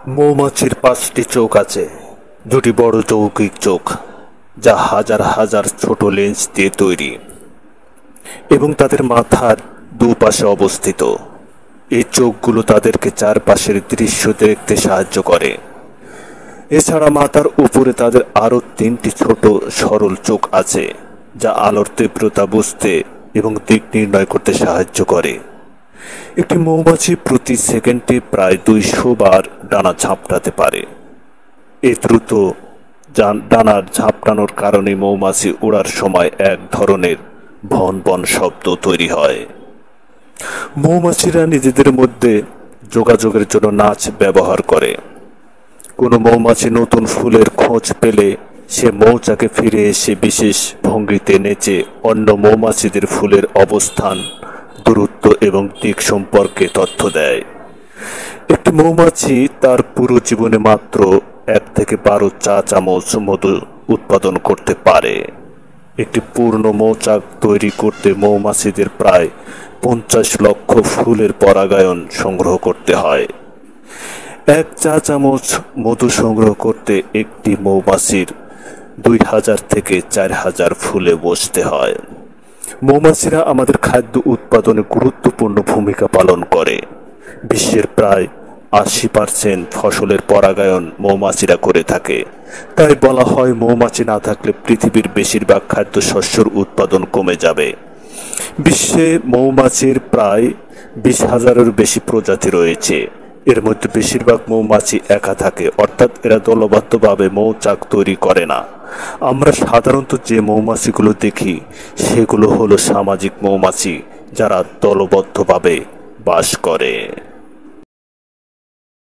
মৌমাছির 5টি চোখ আছে। দুটি বড় যৌগিক চোখ, যা হাজার হাজার ছোট লেন্স দিয়ে তৈরি এবং তাদের মাথার দুপাশে অবস্থিত। এই চোখগুলো তাদেরকে চারপাশের দৃশ্য দেখতে সাহায্য করে। এছাড়া মাথার উপরে তাদের আরও 3টি ছোট সরল চোখ আছে, যা আলোর তীব্রতা বুঝতে এবং দিক নির্ণয় করতে সাহায্য করে। একটি মৌমাছি প্রতি সেকেন্ডে প্রায় 200 বার ডানা ঝাপটাতে পারে। এই দ্রুত ডানার ঝাপটানোর কারণে মৌমাছি ওড়ার সময় এক ধরনের ভন ভন শব্দ তৈরি হয়। মৌমাছিরা নিজেদের মধ্যে যোগাযোগের জন্য নাচ ব্যবহার করে। কোনো মৌমাছি নতুন ফুলের খোঁজ পেলে সে মৌচাকে ফিরে এসে বিশেষ ভঙ্গিতে নেচে অন্য মৌমাছিদের ফুলের অবস্থান, দূরত্ব এবং দিক সম্পর্কে তথ্য দেয়। একটি মৌমাছি তার পুরো জীবনে মাত্র 1 থেকে 12 চা চামচ মধু উৎপাদন করতে পারে। একটি পূর্ণ মৌচাক তৈরি করতে মৌমাছিদের প্রায় 50 লক্ষ ফুলের পরাগায়ন সংগ্রহ করতে হয়। 1 চা চামচ মধু সংগ্রহ করতে একটি মৌমাছির 2000 থেকে 4000 ফুলে বসতে হয়। মৌমাছিরা আমাদের খাদ্য উৎপাদনে গুরুত্বপূর্ণ ভূমিকা পালন করে। বিশ্বের প্রায় 80% ফসলের পরাগায়ন মৌমাছিরা করে থাকে। তাই বলা হয়, মৌমাছি না থাকলে পৃথিবীর বেশিরভাগ খাদ্যশস্যের উৎপাদন কমে যাবে। বিশ্বে মৌমাছির প্রায় 20,000-এর বেশি প্রজাতি রয়েছে। এর মধ্যে বেশিরভাগ মৌমাছি একা থাকে, অর্থাৎ এরা দলবদ্ধভাবে মৌচাক তৈরি করে না। আমরা সাধারণত যে মৌমাছিগুলো দেখি সেগুলো হলো সামাজিক মৌমাছি, যারা দলবদ্ধভাবে বাস করে।